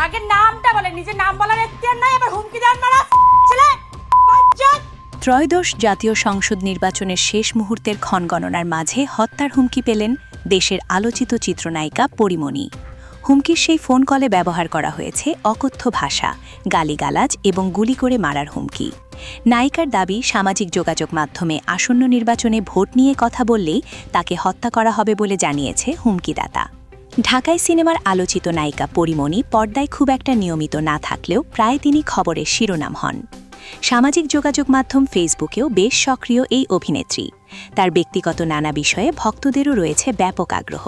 আগে নামটা বলে, নিজের নাম বলার এখতিয়ার নাই, আবার হুমকি দেন মারা ছেলে। ত্রয়োদশ জাতীয় সংসদ নির্বাচনের শেষ মুহূর্তের ক্ষণগণনার মাঝে হত্যার হুমকি পেলেন দেশের আলোচিত চিত্রনায়িকা পরিমণি। হুমকির সেই ফোন কলে ব্যবহার করা হয়েছে অকথ্য ভাষা, গালিগালাজ এবং গুলি করে মারার হুমকি। নায়িকার দাবি, সামাজিক যোগাযোগ মাধ্যমে আসন্ন নির্বাচনে ভোট নিয়ে কথা বললেই তাকে হত্যা করা হবে বলে জানিয়েছে হুমকিদাতা। ঢাকায় সিনেমার আলোচিত নায়িকা পরিমণি পর্দায় খুব একটা নিয়মিত না থাকলেও প্রায় তিনি খবরের শিরোনাম হন। সামাজিক যোগাযোগ মাধ্যম ফেসবুকেও বেশ সক্রিয় এই অভিনেত্রী। তার ব্যক্তিগত নানা বিষয়ে ভক্তদেরও রয়েছে ব্যাপক আগ্রহ।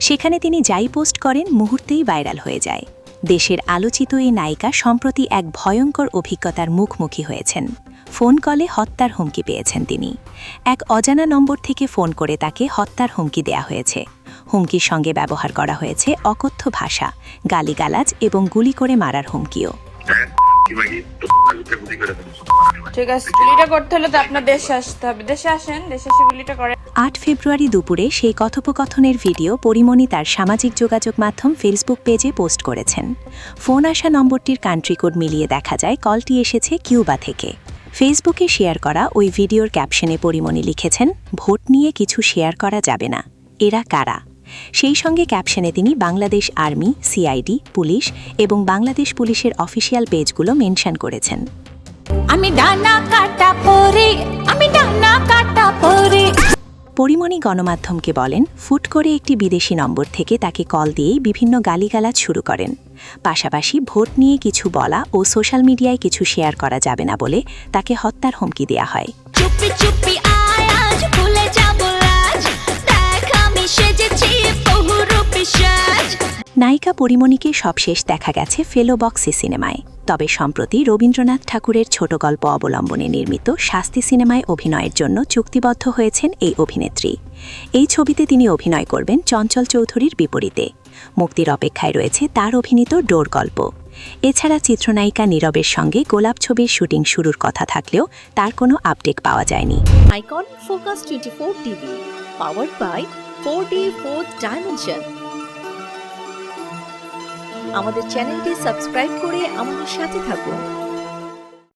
সেখানে তিনি যাই পোস্ট করেন মুহূর্তেই ভাইরাল হয়ে যায়। দেশের আলোচিত এই নায়িকা সম্প্রতি এক ভয়ঙ্কর অভিজ্ঞতার মুখোমুখি হয়েছেন। ফোন কলে হত্যার হুমকি পেয়েছেন তিনি। এক অজানা নম্বর থেকে ফোন করে তাকে হত্যার হুমকি দেয়া হয়েছে। হুমকির সঙ্গে ব্যবহার করা হয়েছে অকথ্য ভাষা, গালিগালাজ এবং গুলি করে মারার হুমকিও। ঠিক আছে, গুলিটা করতে হলে তো আপনার দেশে আসতে হবে। দেশে আসেন, দেশে এসে গুলিটা করেন। ৮ ফেব্রুয়ারি দুপুরে সেই কথোপকথনের ভিডিও পরিমণি তার সামাজিক যোগাযোগ মাধ্যম ফেসবুক পেজে পোস্ট করেছেন। ফোন আসা নম্বরটির কান্ট্রি কোড মিলিয়ে দেখা যায় কলটি এসেছে কিউবা থেকে। ফেসবুকে শেয়ার করা ওই ভিডিওর ক্যাপশনে পরিমণি লিখেছেন, ভোট নিয়ে কিছু শেয়ার করা যাবে না, এরা কারা। সেই সঙ্গে ক্যাপশনে তিনি বাংলাদেশ আর্মি, সিআইডি, পুলিশ এবং বাংলাদেশ পুলিশের অফিসিয়াল পেজগুলো মেনশন করেছেন। আমি ডানা কাটা পরে, আমি ডানা কাটা পরে। পরিমণি গণমাধ্যমকে বলেন, ফুট করে একটি বিদেশি নম্বর থেকে তাকে কল দিয়েই বিভিন্ন গালিগালাজ শুরু করেন। পাশাপাশি ভোট নিয়ে কিছু বলা ও সোশ্যাল মিডিয়ায় কিছু শেয়ার করা যাবে না বলে তাকে হত্যার হুমকি দেয়া হয়। চুপি চুপি আয় আজ ভুলে যাব লাজ, দেখ আমি সেজেছি বহুরূপী সাজ। নায়িকা পরিমণিকে সবশেষ দেখা গেছে ফেলো বক্সি সিনেমায়। তবে সম্প্রতি রবীন্দ্রনাথ ঠাকুরের ছোট গল্প অবলম্বনে নির্মিত শাস্তি সিনেমায় অভিনয়ের জন্য চুক্তিবদ্ধ হয়েছেন এই অভিনেত্রী। এই ছবিতে তিনি অভিনয় করবেন চঞ্চল চৌধুরীর বিপরীতে। মুক্তির অপেক্ষায় রয়েছে তার অভিনীত ডোর গল্প। এছাড়া চিত্রনায়িকা নীরবের সঙ্গে গোলাপ ছবির শুটিং শুরুর কথা থাকলেও তার কোনো আপডেট পাওয়া যায়নি। Icon focus 24 TV, powered by 4D Fourth Dimension। আমাদের চ্যানেলটি সাবস্ক্রাইব করে আমাদের সাথে থাকুন।